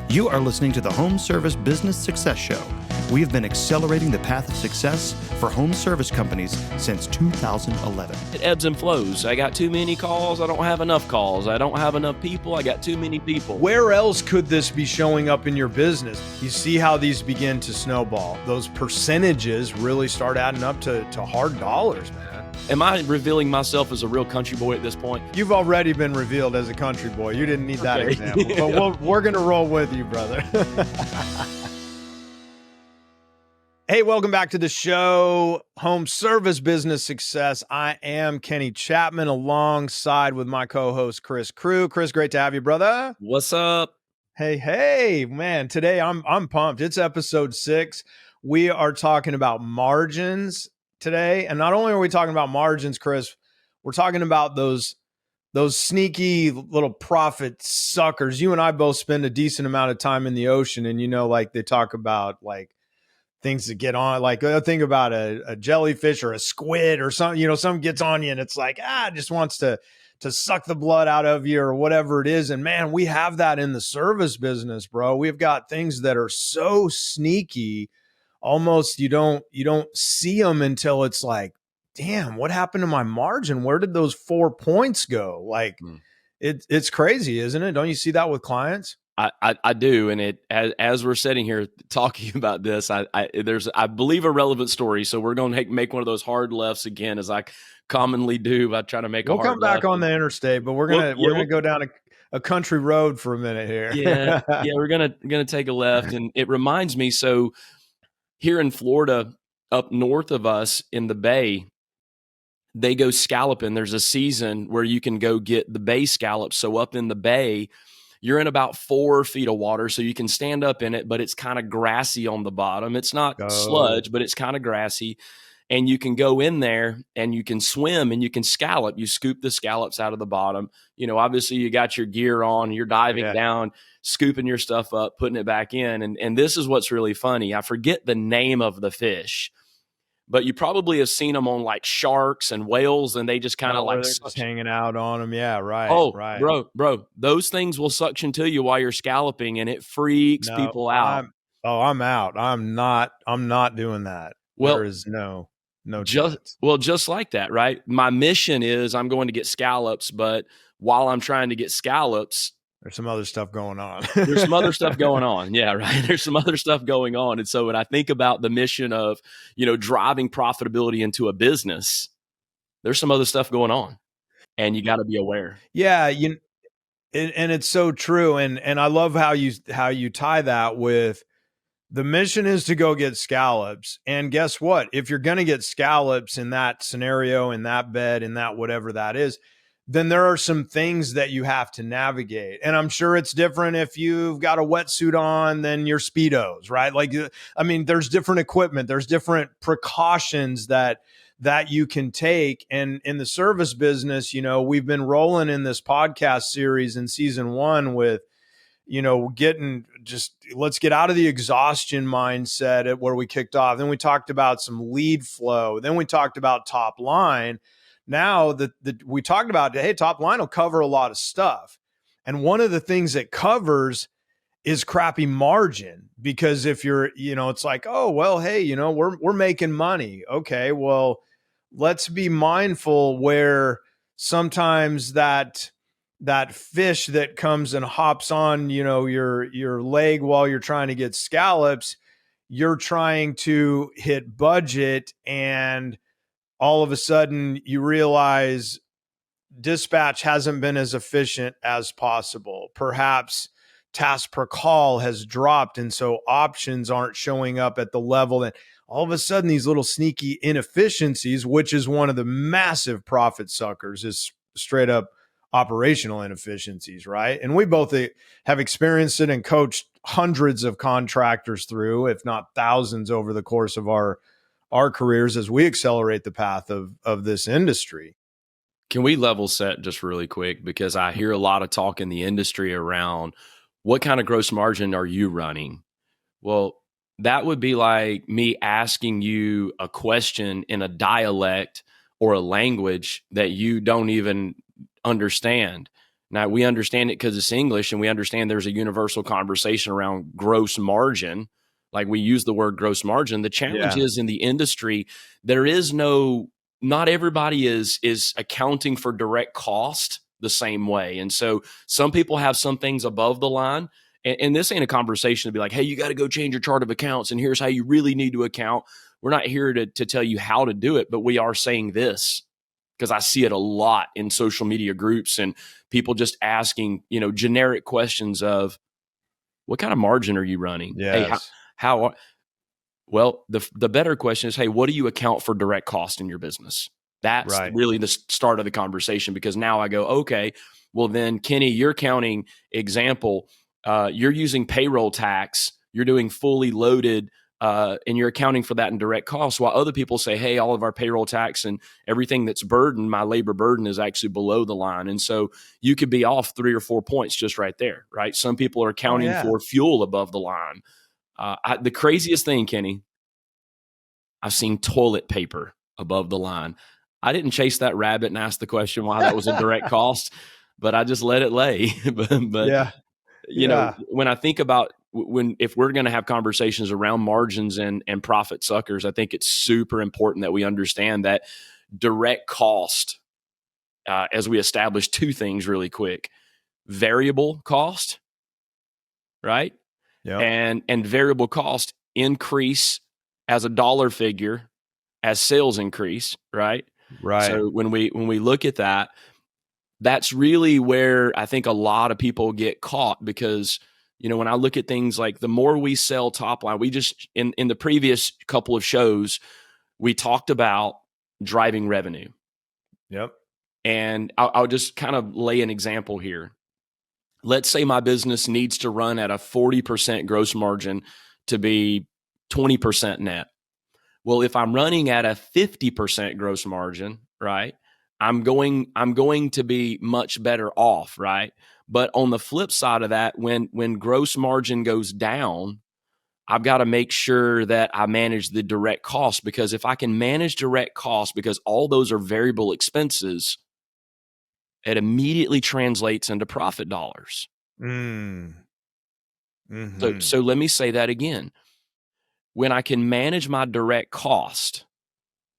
You are listening to the Home Service Business Success Show. We have been accelerating the path of success for home service companies since 2011. It ebbs and flows. I got too many calls. I don't have enough calls. I don't have enough people. I got too many people. Where else could this be showing up in your business? You see how these begin to snowball. Those percentages really start adding up to hard dollars, man. Am I revealing myself as a real country boy at this point? You've already been revealed as a country boy. You didn't need that example. But we're going to roll with you, brother. Hey, welcome back to the show, Home Service Business Success. I am Kenny Chapman alongside with my co-host, Chris Crew. Chris, great to have you, brother. What's up? Hey, man, today I'm pumped. It's episode 6. We are talking about margins today. And not only are we talking about margins, Chris, we're talking about those sneaky little profit suckers. You and I both spend a decent amount of time in the ocean, and like they talk about like things that get on, like think about a jellyfish or a squid or something, something gets on you and it's like, it just wants to suck the blood out of you or whatever it is. And man, we have that in the service business, bro. We've got things that are so sneaky, almost you don't see them until it's like, damn, what happened to my margin? Where did those 4 points go? Like it's crazy, isn't it? Don't you see that with clients? I do, and as we're sitting here talking about this, there's I believe a relevant story. So we're going to make one of those hard lefts again, as I commonly do by trying to make. We'll come back on the interstate, but we're gonna go down a country road for a minute here. Yeah, we're gonna take a left, and it reminds me. So here in Florida, up north of us in the Bay, they go scalloping. There's a season where you can go get the Bay scallops. So up in the Bay, you're in about 4 feet of water, so you can stand up in it, but it's kind of grassy on the bottom. It's not sludge, but it's kind of grassy. And you can go in there and you can swim and you can scallop. You scoop the scallops out of the bottom. Obviously you got your gear on, you're diving down, scooping your stuff up, putting it back in. And this is what's really funny. I forget the name of the fish, but you probably have seen them on like sharks and whales, and they just kind of like just hanging out on them. Yeah, right. Oh, right. Bro, those things will suction to you while you're scalloping, and it freaks people out. I'm out. I'm not doing that. Well, there is no chance. Just like that, right? My mission is I'm going to get scallops, but while I'm trying to get scallops, there's some other stuff going on. There's some other stuff going on. Yeah, right. There's some other stuff going on. And so when I think about the mission of, driving profitability into a business, there's some other stuff going on, and you got to be aware. Yeah. And it's so true. And I love how you tie that with the mission is to go get scallops. And guess what? If you're going to get scallops in that scenario, in that bed, in that whatever that is, then there are some things that you have to navigate. And I'm sure it's different if you've got a wetsuit on than your Speedos, right? Like, I mean, there's different equipment, there's different precautions that you can take. And in the service business, we've been rolling in this podcast series in season 1 with, let's get out of the exhaustion mindset at where we kicked off. Then we talked about some lead flow. Then we talked about top line. Now that we talked about, hey, top line will cover a lot of stuff. And one of the things it covers is crappy margin, because if you're, it's like, oh, well, hey, we're making money. Okay, well, let's be mindful where sometimes that fish that comes and hops on, your leg while you're trying to get scallops, you're trying to hit budget, and all of a sudden you realize dispatch hasn't been as efficient as possible. Perhaps task per call has dropped, and so options aren't showing up at the level that all of a sudden these little sneaky inefficiencies, which is one of the massive profit suckers, is straight up operational inefficiencies, right? And we both have experienced it and coached hundreds of contractors through, if not thousands, over the course of our careers as we accelerate the path of this industry. Can we level set just really quick? Because I hear a lot of talk in the industry around what kind of gross margin are you running? Well, that would be like me asking you a question in a dialect or a language that you don't even understand. Now, we understand it because it's English, and we understand there's a universal conversation around gross margin. Like, we use the word gross margin. The challenge is, in the industry, there is not everybody is accounting for direct cost the same way. And so some people have some things above the line. And this ain't a conversation to be like, hey, you got to go change your chart of accounts, and here's how you really need to account. We're not here to tell you how to do it, but we are saying this, because I see it a lot in social media groups and people just asking, generic questions of, what kind of margin are you running? Yes. Hey, how well, the better question is, hey, what do you account for direct cost in your business? That's really the start of the conversation, because now I go, okay, well then, Kenny, you're counting example. You're using payroll tax. You're doing fully loaded, and you're accounting for that in direct costs, while other people say, hey, all of our payroll tax and everything that's burdened, my labor burden, is actually below the line. And so you could be off 3 or 4 points just right there, right? Some people are accounting for fuel above the line. The craziest thing, Kenny, I've seen toilet paper above the line. I didn't chase that rabbit and ask the question why that was a direct cost, but I just let it lay. but when I think about if we're going to have conversations around margins and profit suckers, I think it's super important that we understand that direct cost, as we establish two things really quick: variable cost, right? Yep. And variable cost increase as a dollar figure as sales increase, right? Right. So when we look at that, that's really where I think a lot of people get caught, because when I look at things like, the more we sell top line, we just in the previous couple of shows, we talked about driving revenue. Yep. And I'll just kind of lay an example here. Let's say my business needs to run at a 40% gross margin to be 20% net. Well, if I'm running at a 50% gross margin, right, I'm going to be much better off, right? But on the flip side of that, when gross margin goes down, I've got to make sure that I manage the direct cost, because if I can manage direct costs, because all those are variable expenses, it immediately translates into profit dollars. Mm-hmm. So let me say that again. When I can manage my direct cost,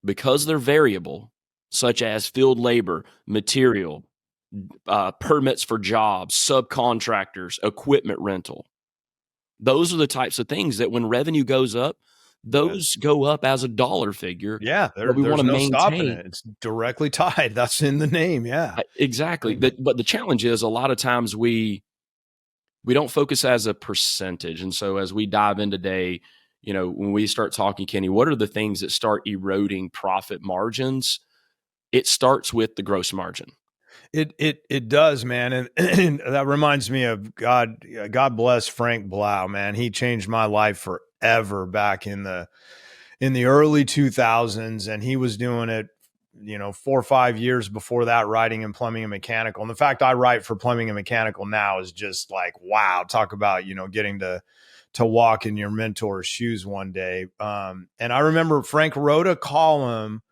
because they're variable, such as field labor, material, permits for jobs, subcontractors, equipment rental, those are the types of things that when revenue goes up, those go up as a dollar figure. Yeah, we want there's to no maintain stopping it. It's directly tied. That's in the name. Yeah, exactly. But the challenge is, a lot of times we don't focus as a percentage. And so as we dive in today, when we start talking, Kenny, what are the things that start eroding profit margins? It starts with the gross margin. It does, man, and that reminds me of God. God bless Frank Blau, man. He changed my life forever back in the early 2000s, and he was doing it, 4 or 5 years before that, writing in plumbing and mechanical. And the fact I write for plumbing and mechanical now is just like, wow. Talk about getting to walk in your mentor's shoes one day. And I remember Frank wrote a column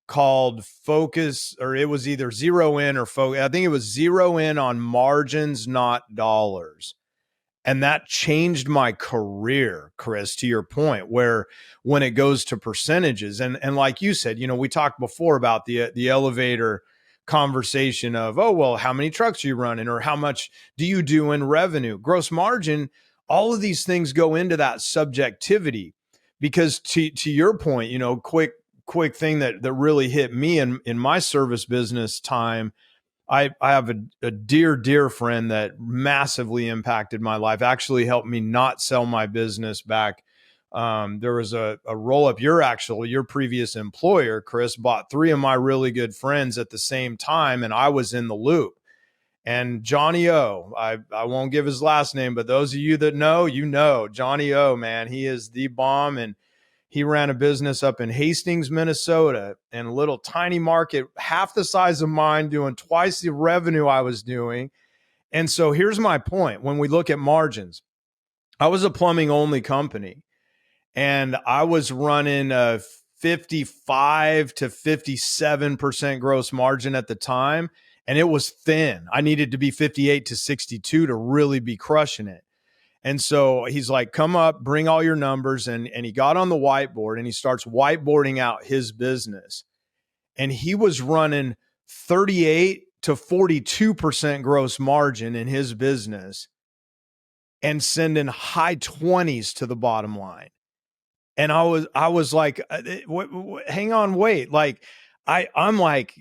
called Focus, or it was either Zero In or Focus. I think it was Zero In on Margins, Not Dollars. And that changed my career, Chris, to your point, where when it goes to percentages, and like you said, we talked before about the elevator conversation of, oh, well, how many trucks are you running, or how much do you do in revenue, gross margin? All of these things go into that subjectivity, because to your point, quick thing that really hit me in my service business time. I have a dear friend that massively impacted my life, actually helped me not sell my business back. There was a roll up. Your previous employer, Chris, bought 3 of my really good friends at the same time, and I was in the loop. And Johnny O, I won't give his last name, but those of you that know, Johnny O, man, he is the bomb. And he ran a business up in Hastings, Minnesota, in a little tiny market, half the size of mine, doing twice the revenue I was doing. And so here's my point. When we look at margins, I was a plumbing only company, and I was running a 55 to 57% gross margin at the time. and it was thin. I needed to be 58 to 62 to really be crushing it. And so he's like, come up, bring all your numbers. And he got on the whiteboard and he starts whiteboarding out his business. And he was running 38 to 42% gross margin in his business and sending high 20s to the bottom line. And I was like, hang on, wait. Like I'm like,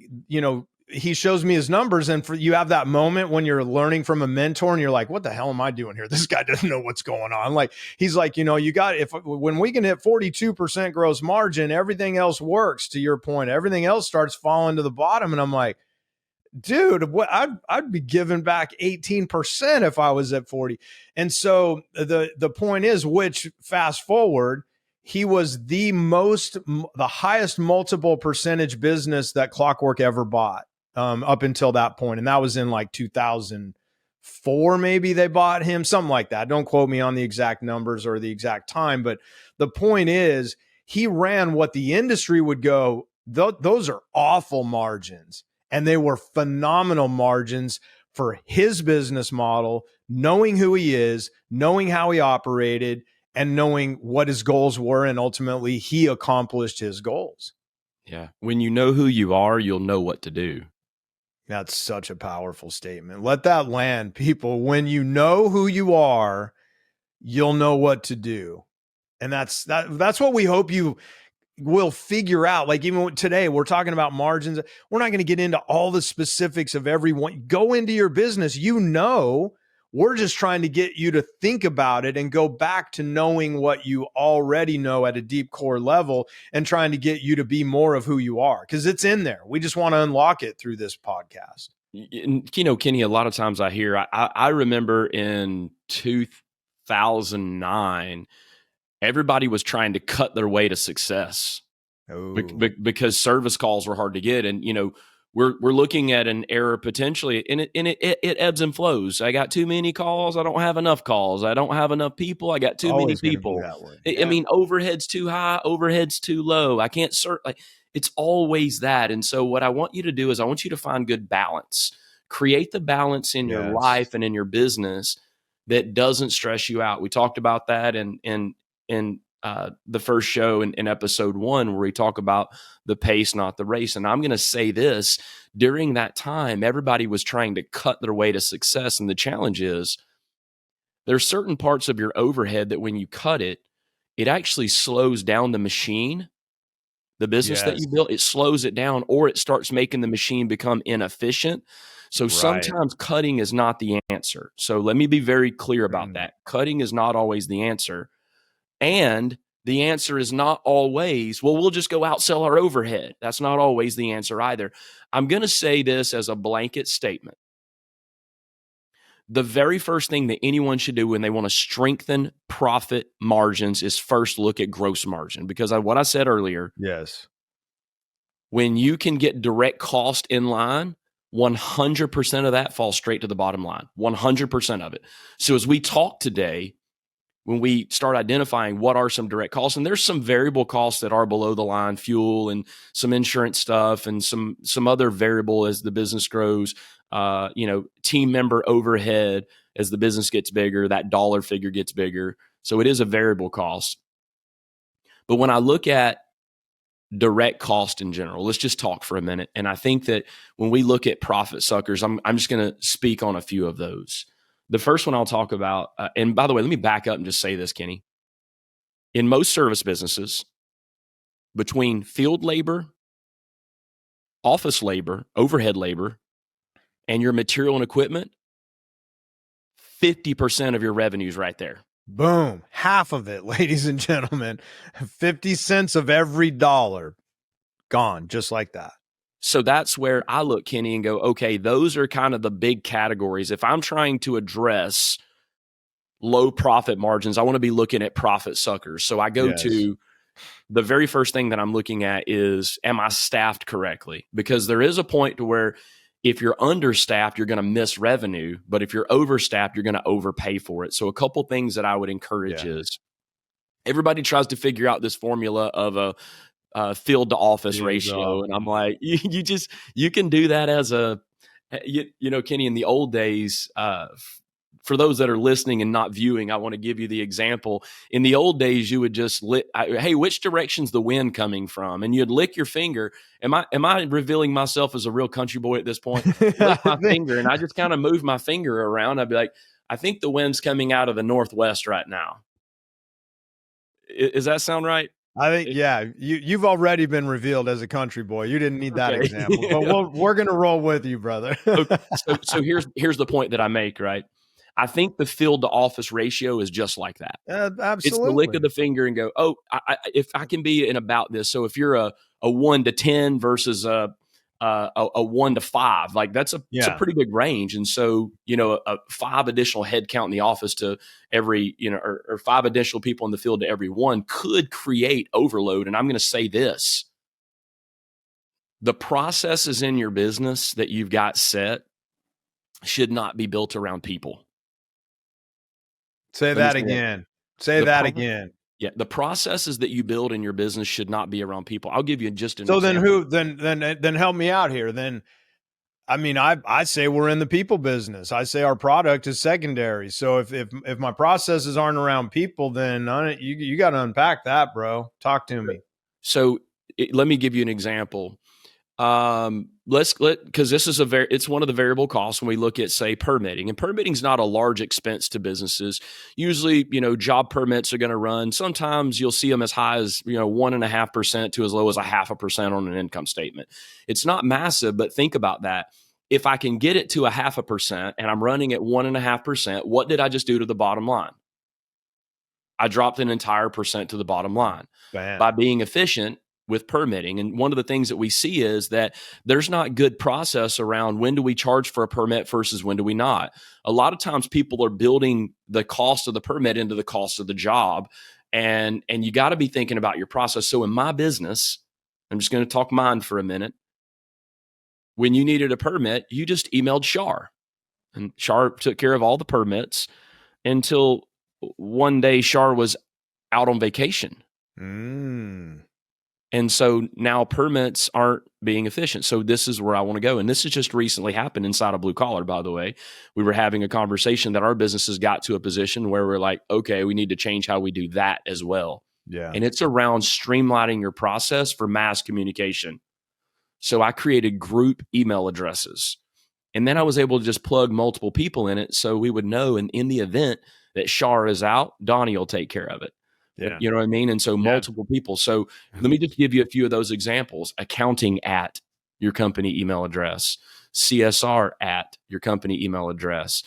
he shows me his numbers, and you have that moment when you're learning from a mentor and you're like, what the hell am I doing here? This guy doesn't know what's going on. Like, he's like, when we can hit 42% gross margin, everything else works. To your point, everything else starts falling to the bottom. And I'm like, dude, I'd be giving back 18% if I was at 40. And so the point is, which fast forward, he was the highest multiple percentage business that Clockwork ever bought. Up until that point. And that was in like 2004, maybe they bought him, something like that. Don't quote me on the exact numbers or the exact time. But the point is, he ran what the industry would go, those are awful margins. And they were phenomenal margins for his business model, knowing who he is, knowing how he operated, and knowing what his goals were. And ultimately, he accomplished his goals. Yeah. When you know who you are, you'll know what to do. That's such a powerful statement. Let that land, people. When you know who you are, you'll know what to do. And that's what we hope you will figure out. Like, even today, we're talking about margins. We're not going to get into all the specifics of everyone. Go into your business. We're just trying to get you to think about it and go back to knowing what you already know at a deep core level, and trying to get you to be more of who you are, because it's in there. We just want to unlock it through this podcast. Kenny, a lot of times I hear, I remember in 2009, everybody was trying to cut their way to success because service calls were hard to get. And, we're looking at an era potentially, and it ebbs and flows. I got too many calls. I don't have enough calls. I don't have enough people. I got too many people. I mean, overhead's too high, overhead's too low. I can't it's always that. And so what I want you to do is I want you to find good balance. Create the balance in your life and in your business that doesn't stress you out. We talked about that in the first show in episode 1, where we talk about the pace, not the race. And I'm going to say this: during that time, everybody was trying to cut their way to success. And the challenge is, there's certain parts of your overhead that when you cut it, it actually slows down the machine, the business that you built. It slows it down, or it starts making the machine become inefficient. So sometimes cutting is not the answer. So let me be very clear about that. Cutting is not always the answer. And the answer is not always, well, we'll just go outsell our overhead. That's not always the answer either. I'm going to say this as a blanket statement. The very first thing that anyone should do when they want to strengthen profit margins is first look at gross margin. Because what I said earlier, when you can get direct cost in line, 100% of that falls straight to the bottom line, 100% of it. So as we talk today, when we start identifying what are some direct costs, and there's some variable costs that are below the line, fuel and some insurance stuff and some other variable as the business grows, team member overhead as the business gets bigger, that dollar figure gets bigger. So it is a variable cost. But when I look at direct cost in general, let's just talk for a minute. And I think that when we look at profit suckers, I'm just going to speak on a few of those. The first one I'll talk about, and by the way, let me back up and just say this, Kenny. In most service businesses, between field labor, office labor, overhead labor, and your material and equipment, 50% of your revenue is right there. Boom. Half of it, ladies and gentlemen. 50 cents of every dollar gone, just like that. So that's where I look, Kenny, and go, okay, those are kind of the big categories. If I'm trying to address low profit margins, I want to be looking at profit suckers. So I go to the very first thing that I'm looking at is, am I staffed correctly? Because there is a point to where if you're understaffed, you're going to miss revenue. But if you're overstaffed, you're going to overpay for it. So a couple things that I would encourage is, everybody tries to figure out this formula of a field to office ratio. And I'm like, you can do that as a You know, Kenny, in the old days, for those that are listening and not viewing, I want to give you the example. In the old days, you would just hey, which direction's the wind coming from? And you'd lick your finger. Am I revealing myself as a real country boy at this point? Lick my finger, and I just kind of move my finger around. I'd be like, I think the wind's coming out of the northwest right now. Does that sound right? I think, yeah, you've already been revealed as a country boy. You didn't need that Okay. example, but we're going to roll with you, brother. So here's the point that I make, right? I think the field to office ratio is just like that. Absolutely. It's the lick of the finger and go, oh, if I can be in about this. So if you're a 1 to 10 versus a 1 to 5, like it's a pretty big range. And so, you know, a 5 additional head count in the office to every, you know, or 5 additional people in the field to every one could create overload. And I'm going to say this: the processes in your business that you've got set should not be built around people. Say that again. Say that again. Yeah, the processes that you build in your business should not be around people. I'll give you just an example. Then help me out here. Then, I mean, I say we're in the people business. I say our product is secondary. So if my processes aren't around people, then you got to unpack that, bro. Talk to me. So let me give you an example. Because this is it's one of the variable costs when we look at, say, permitting, and permitting is not a large expense to businesses. Usually, you know, job permits are going to run. Sometimes you'll see them as high as, you know, 1.5% to as low as 0.5% on an income statement. It's not massive, but think about that. If I can get it to 0.5% and I'm running at 1.5%, what did I just do to the bottom line? I dropped an entire percent to the bottom line. Bam. By being efficient with permitting. And one of the things that we see is that there's not good process around when do we charge for a permit versus when do we not. A lot of times people are building the cost of the permit into the cost of the job. And you got to be thinking about your process. So in my business, I'm just going to talk mine for a minute. When you needed a permit, you just emailed Shar, and Shar took care of all the permits until one day Shar was out on vacation. And so now permits aren't being efficient. So this is where I want to go. And this has just recently happened inside of Blue Collar, by the way. We were having a conversation that our businesses got to a position where we're like, okay, we need to change how we do that as well. Yeah. And it's around streamlining your process for mass communication. So I created group email addresses. And then I was able to just plug multiple people in it so we would know. And in the event that Shar is out, Donnie will take care of it. Yeah. You know what I mean? And so multiple people. So let me just give you a few of those examples. Accounting at your company email address, CSR at your company email address.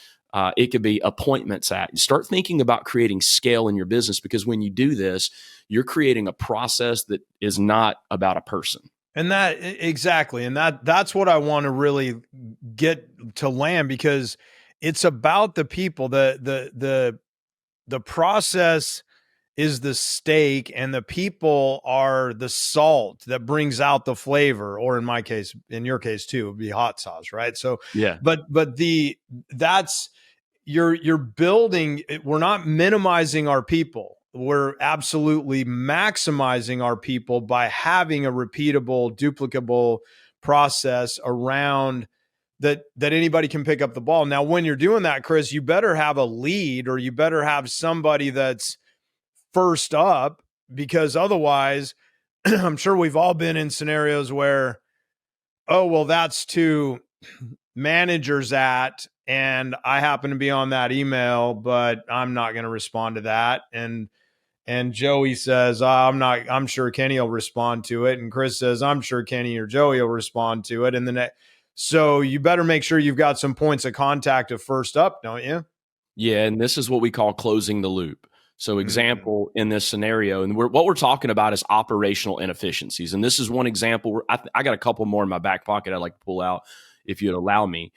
It could be appointments at. Start thinking about creating scale in your business, because when you do this, you're creating a process that is not about a person. And that exactly. And that's what I want to really get to land, because it's about the people. The process is the steak, and the people are the salt that brings out the flavor, or in my case, in your case too, it would be hot sauce, right? So yeah, but that's you're building. We're not minimizing our people. We're absolutely maximizing our people by having a repeatable, duplicable process around that anybody can pick up the ball. Now, when you're doing that, Chris, you better have a lead, or you better have somebody that's first up, because otherwise I'm sure we've all been in scenarios where, oh, well, that's to managers at, and I happen to be on that email, but I'm not going to respond to that. And Joey says, I'm sure Kenny will respond to it. And Chris says, I'm sure Kenny or Joey will respond to it. And then, so you better make sure you've got some points of contact of first up, don't you? Yeah. And this is what we call closing the loop. So example in this scenario, and what we're talking about is operational inefficiencies. And this is one example where I got a couple more in my back pocket I'd like to pull out if you'd allow me.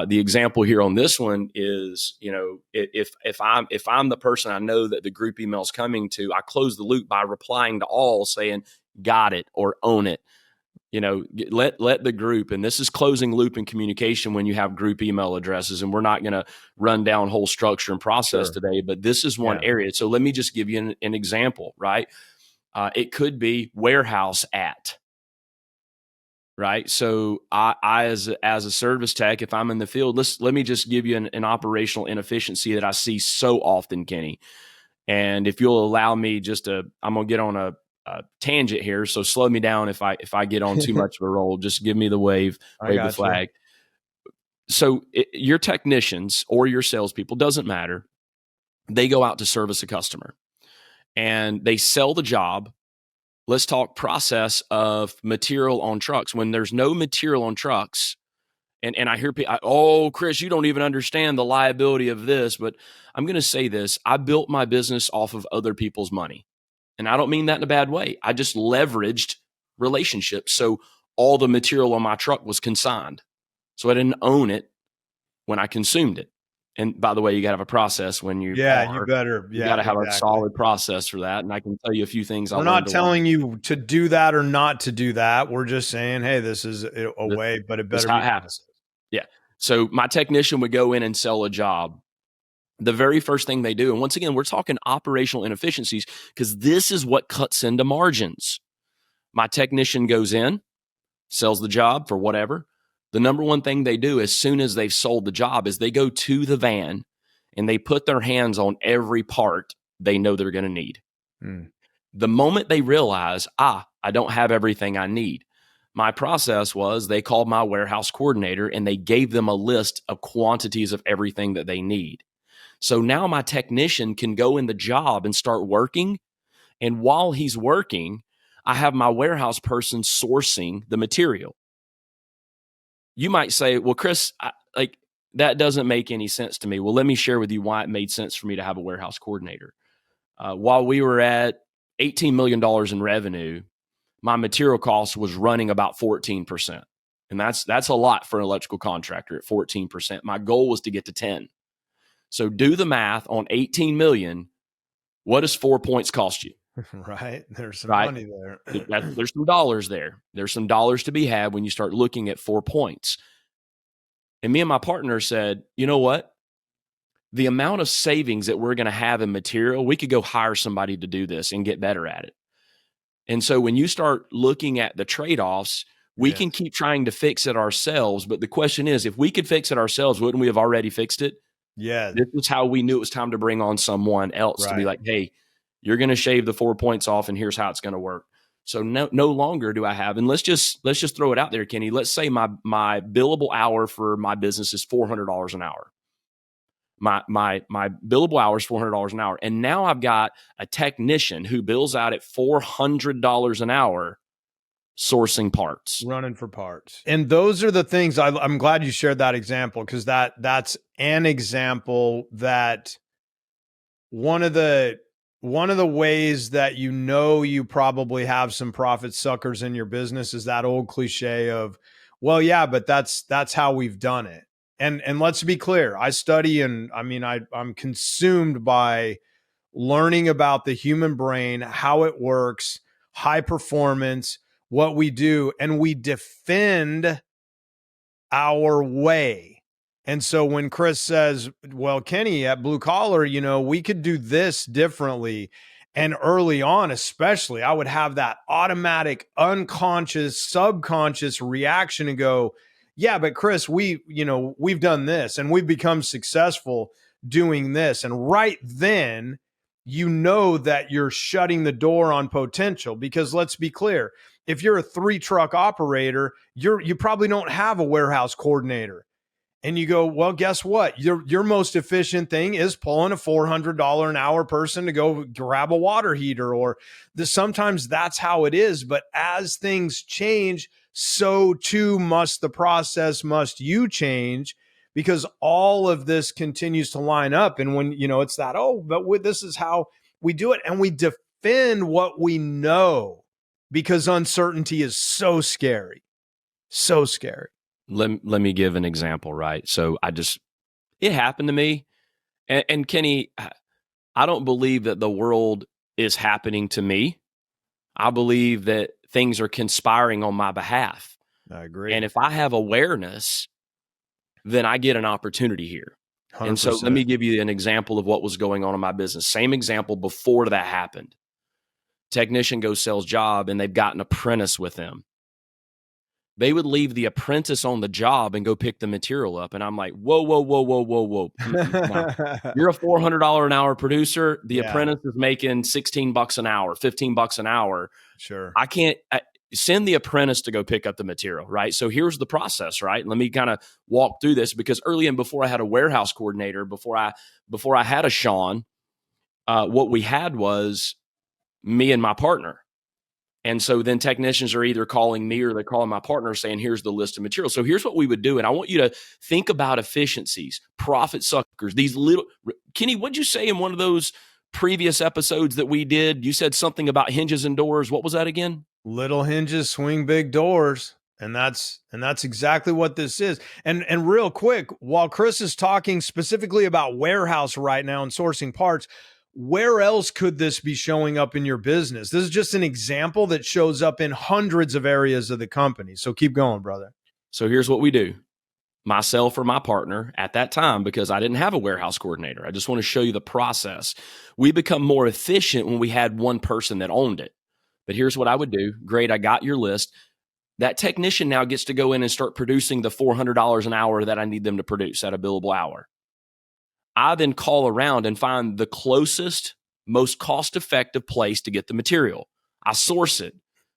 The example here on this one is, you know, if I'm the person I know that the group email is coming to, I close the loop by replying to all saying, got it, or own it. You know, let the group, and this is closing loop in communication when you have group email addresses, and we're not going to run down whole structure and process today, but this is one area. So let me just give you an example, right? It could be warehouse at. right? So I as a service tech, if I'm in the field, let me just give you an operational inefficiency that I see so often, Kenny. And if you'll allow me I'm gonna get on a tangent here. So slow me down if I get on too much of a roll. Just give me the wave I the got you. flag. So your technicians or your salespeople, doesn't matter. They go out to service a customer and they sell the job. Let's talk process of material on trucks. When there's no material on trucks, and I hear people, oh, Chris, you don't even understand the liability of this. But I'm going to say this. I built my business off of other people's money. And I don't mean that in a bad way. I just leveraged relationships. So all the material on my truck was consigned. So I didn't own it when I consumed it. And by the way, you got to have a process when you You better. You got to have a solid process for that. And I can tell you a few things. We're not telling you to do that or not to do that. We're just saying, hey, this is a way, but it better be. How it happens. Yeah. So my technician would go in and sell a job. The very first thing they do, and once again, we're talking operational inefficiencies because this is what cuts into margins. My technician goes in, sells the job for whatever. The number one thing they do as soon as they've sold the job is they go to the van and they put their hands on every part they know they're going to need. The moment they realize, I don't have everything I need, my process was they called my warehouse coordinator and they gave them a list of quantities of everything that they need. So now my technician can go in the job and start working. And while he's working, I have my warehouse person sourcing the material. You might say, well, Chris, that doesn't make any sense to me. Well, let me share with you why it made sense for me to have a warehouse coordinator. While we were at $18 million in revenue, my material cost was running about 14%. And that's a lot for an electrical contractor at 14%. My goal was to get to 10. So do the math on 18 million. What does 4 points cost you? Right. There's some money there. There's some dollars there. There's some dollars to be had when you start looking at 4 points. And me and my partner said, you know what? The amount of savings that we're going to have in material, we could go hire somebody to do this and get better at it. And so when you start looking at the trade-offs, we can keep trying to fix it ourselves. But the question is, if we could fix it ourselves, wouldn't we have already fixed it? Yeah. This is how we knew it was time to bring on someone else to be like, hey, you're going to shave the 4 points off and here's how it's going to work. So no longer do I have, and let's just throw it out there, Kenny. Let's say my billable hour for my business is $400 an hour. My billable hour is $400 an hour. And now I've got a technician who bills out at $400 an hour sourcing parts. Running for parts. And those are the things I'm glad you shared that example, because that's an example that one of the ways that you probably have some profit suckers in your business is that old cliche of, well, yeah, but that's how we've done it. And let's be clear, I study and I'm consumed by learning about the human brain, how it works, high performance, what we do, and we defend our way. And so when Chris says, well, Kenny, at Blue Collar, we could do this differently. And early on, especially, I would have that automatic, unconscious, subconscious reaction and go, yeah, but Chris, we've done this and we've become successful doing this. And right then, that you're shutting the door on potential, because let's be clear, if you're a 3-truck operator, you probably don't have a warehouse coordinator. And you go, well, guess what? Your most efficient thing is pulling a $400 an hour person to go grab a water heater, or sometimes that's how it is. But as things change, so too must the process, must you change, because all of this continues to line up. And when, it's that, but this is how we do it. And we defend what we know, because uncertainty is so scary, so scary. Let me give an example, right? So it happened to me. And Kenny, I don't believe that the world is happening to me. I believe that things are conspiring on my behalf. I agree. And if I have awareness, then I get an opportunity here. 100%. And so let me give you an example of what was going on in my business. Same example before that happened. Technician goes sells job and they've got an apprentice with them. they would leave the apprentice on the job and go pick the material up. And I'm like, whoa, whoa, whoa, whoa, whoa, whoa. No. You're a $400 an hour producer. The apprentice is making $16 an hour, $15 an hour. Sure. I can't send the apprentice to go pick up the material, right? So here's the process, right? Let me kind of walk through this, because early in, before I had a warehouse coordinator, before I had a Sean, what we had was me and my partner. And so then technicians are either calling me or they're calling my partner saying, here's the list of materials. So here's what we would do. And I want you to think about efficiencies, profit suckers, these little, Kenny, what'd you say in one of those previous episodes that we did? You said something about hinges and doors. What was that again? Little hinges swing big doors. And that's exactly what this is. And real quick, while Chris is talking specifically about warehouse right now and sourcing parts, where else could this be showing up in your business? This is just an example that shows up in hundreds of areas of the company. So keep going, brother. So here's what we do. Myself or my partner at that time, because I didn't have a warehouse coordinator. I just want to show you the process. We become more efficient when we had one person that owned it. But here's what I would do. Great, I got your list. That technician now gets to go in and start producing the $400 an hour that I need them to produce at a billable hour. I then call around and find the closest, most cost-effective place to get the material. I source it.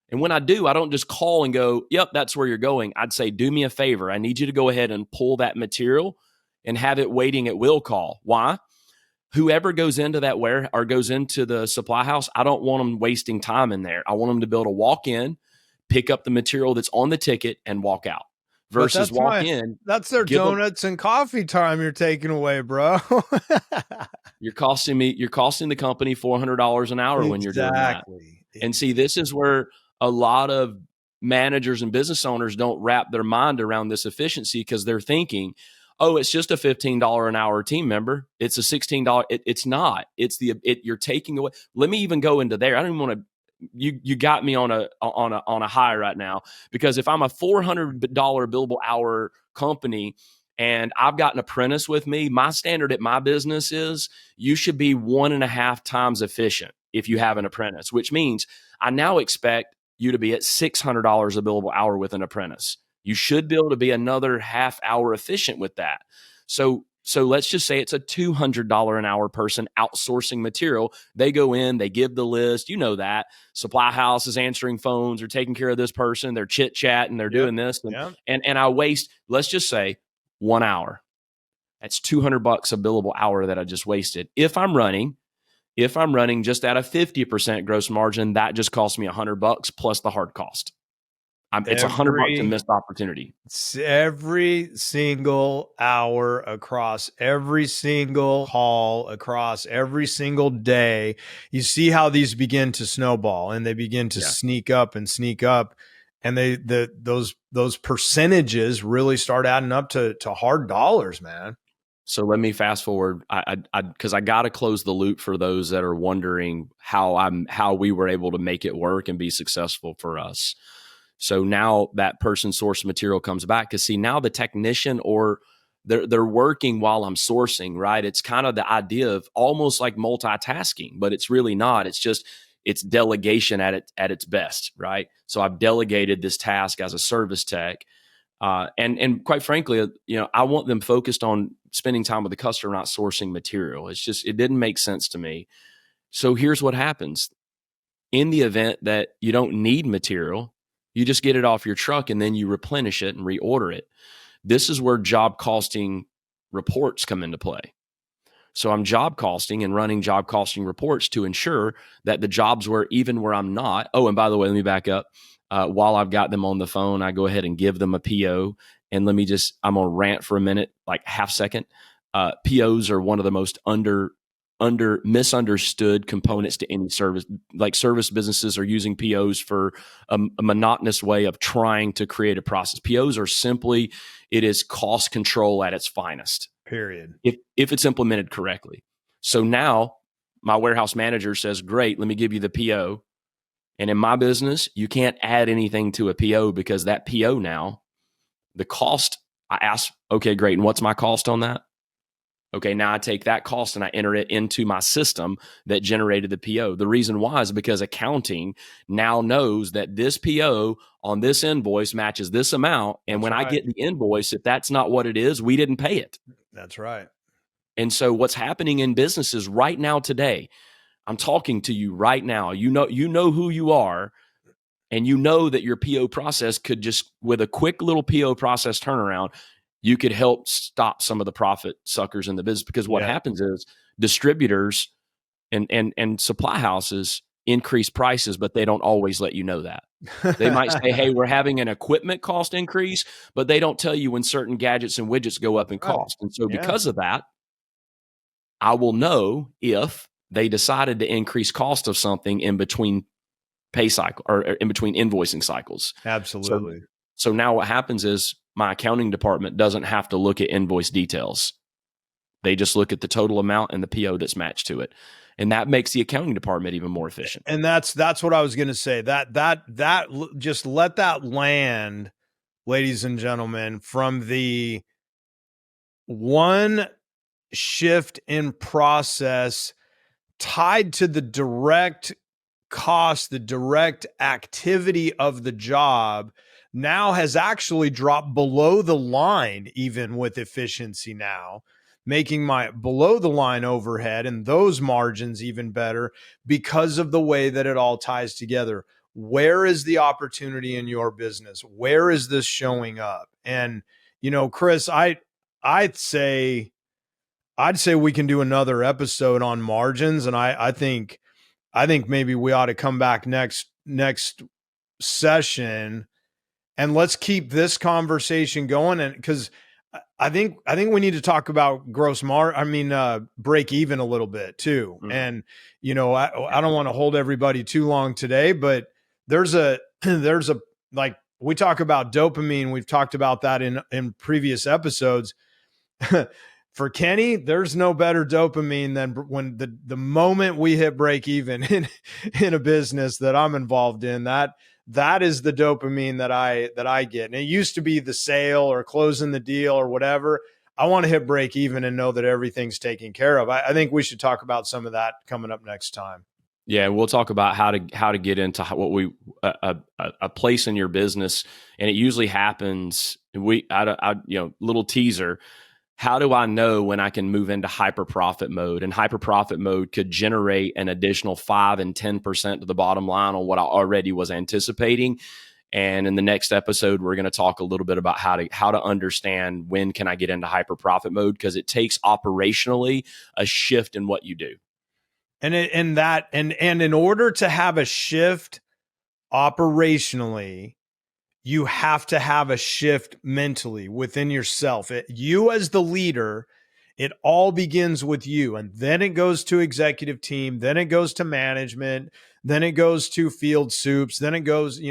And when I do, I don't just call and go, yep, that's where you're going. I'd say, do me a favor. I need you to go ahead and pull that material and have it waiting at will call. Why? Whoever goes into that or goes into the supply house, I don't want them wasting time in there. I want them to be able to walk in, pick up the material that's on the ticket, and walk out. Versus walk in. That's their donuts and coffee time you're taking away, bro. You're costing the company $400 an hour when you're doing that. And see, this is where a lot of managers and business owners don't wrap their mind around this efficiency, because they're thinking, oh, it's just a $15 an hour team member. It's a $16. It's not. You're taking away. Let me even go into there. I don't even want to. You got me on a high right now, because if I'm a $400 billable hour company and I've got an apprentice with me, my standard at my business is you should be 1.5 times efficient if you have an apprentice, which means I now expect you to be at $600 a billable hour with an apprentice. You should be able to be another half hour efficient with that. So let's just say it's a $200 an hour person outsourcing material. They go in, they give the list. You know that. Supply house is answering phones or taking care of this person. They're chit-chatting, they're doing this. And I waste, let's just say, 1 hour. That's $200 a billable hour that I just wasted. If I'm running just at a 50% gross margin, that just costs me $100 plus the hard cost. It's $100 a missed opportunity. Every single hour across every single call across every single day. You see how these begin to snowball and they begin to sneak up. And those percentages really start adding up to hard dollars, man. So let me fast forward, because I got to close the loop for those that are wondering how we were able to make it work and be successful for us. So now that person sourced material comes back, because see, now the technician or they're working while I'm sourcing, right? It's kind of the idea of almost like multitasking, but it's really not. It's delegation at its best, right? So I've delegated this task as a service tech. And quite frankly, I want them focused on spending time with the customer, not sourcing material. It didn't make sense to me. So here's what happens. In the event that you don't need material, you just get it off your truck and then you replenish it and reorder it. This is where job costing reports come into play. So I'm job costing and running job costing reports to ensure that the jobs where I'm not. Oh, and by the way, let me back up. While I've got them on the phone, I go ahead and give them a PO. And I'm going to rant for a minute, like half second. POs are one of the most misunderstood components to any service. Like service businesses are using POs for a monotonous way of trying to create a process. POs are simply, it is cost control at its finest. Period. If it's implemented correctly. So now my warehouse manager says, great, let me give you the PO. And in my business, you can't add anything to a PO, because that PO now, the cost, I ask, okay, great. And what's my cost on that? Okay, now I take that cost and I enter it into my system that generated the PO. The reason why is because accounting now knows that this PO on this invoice matches this amount. And when I get the invoice, if that's not what it is, we didn't pay it. That's right. And so what's happening in businesses right now today, I'm talking to you right now. You know who you are, and you know that your PO process could just, with a quick little PO process turnaround, you could help stop some of the profit suckers in the business. Because what happens is distributors and supply houses increase prices, but they don't always let you know that. They might say, hey, we're having an equipment cost increase, but they don't tell you when certain gadgets and widgets go up in cost. And so because of that, I will know if they decided to increase cost of something in between pay cycle or in between invoicing cycles. Absolutely. So now what happens is my accounting department doesn't have to look at invoice details. They just look at the total amount and the PO that's matched to it. And that makes the accounting department even more efficient. And that's what I was going to say. That just let that land, ladies and gentlemen, from the one shift in process tied to the direct cost, the direct activity of the job, now has actually dropped below the line, even with efficiency now, making my below the line overhead and those margins even better because of the way that it all ties together. Where is the opportunity in your business? Where is this showing up? And, Chris, I'd say we can do another episode on margins. And I think maybe we ought to come back next session and let's keep this conversation going. And because I think we need to talk about break even a little bit too. Mm-hmm. And, I don't want to hold everybody too long today, but there's a like we talk about dopamine. We've talked about that in previous episodes. For Kenny, there's no better dopamine than when the moment we hit break even in a business that I'm involved in. That is the dopamine that I get. And it used to be the sale or closing the deal or whatever. I want to hit break even and know that everything's taken care of. I think we should talk about some of that coming up next time. Yeah, we'll talk about how to get into what a place in your business, and it usually happens. Little teaser. How do I know when I can move into hyper profit mode? And hyper profit mode could generate an additional 5 and 10% to the bottom line on what I already was anticipating. And in the next episode, we're going to talk a little bit about how to understand when can I get into hyper profit mode, because it takes operationally a shift in what you do. And in order to have a shift operationally, you have to have a shift mentally within yourself. You as the leader, it all begins with you. And then it goes to executive team. Then it goes to management. Then it goes to field soups. Then it goes,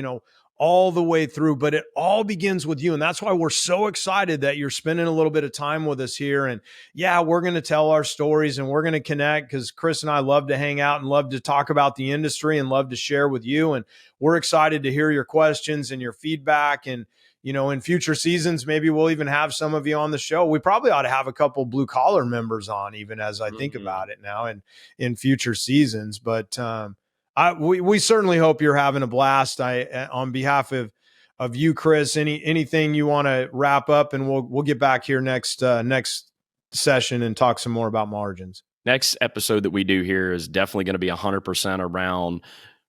all the way through. But it all begins with you. And that's why we're so excited that you're spending a little bit of time with us here. And we're going to tell our stories and we're going to connect, because Chris and I love to hang out and love to talk about the industry and love to share with you. And we're excited to hear your questions and your feedback. And, in future seasons, maybe we'll even have some of you on the show. We probably ought to have a couple blue collar members on, even as I think about it now and in future seasons. But, we certainly hope you're having a blast. On behalf of you, Chris, anything you want to wrap up, and we'll get back here next session and talk some more about margins. Next episode that we do here is definitely going to be 100% around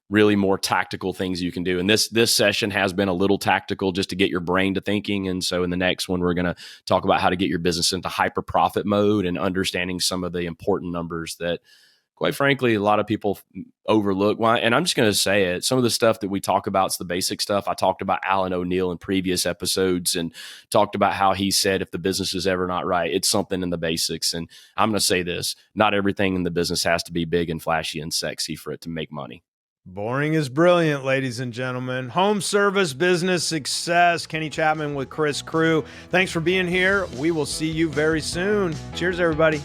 really more tactical things you can do. And this session has been a little tactical just to get your brain to thinking. And so in the next one, we're going to talk about how to get your business into hyper profit mode and understanding some of the important numbers that, quite frankly, a lot of people overlook. And I'm just going to say it. Some of the stuff that we talk about is the basic stuff. I talked about Alan O'Neill in previous episodes and talked about how he said, if the business is ever not right, it's something in the basics. And I'm going to say this, not everything in the business has to be big and flashy and sexy for it to make money. Boring is brilliant, ladies and gentlemen. Home service business success. Kenny Chapman with Chris Crew. Thanks for being here. We will see you very soon. Cheers, everybody.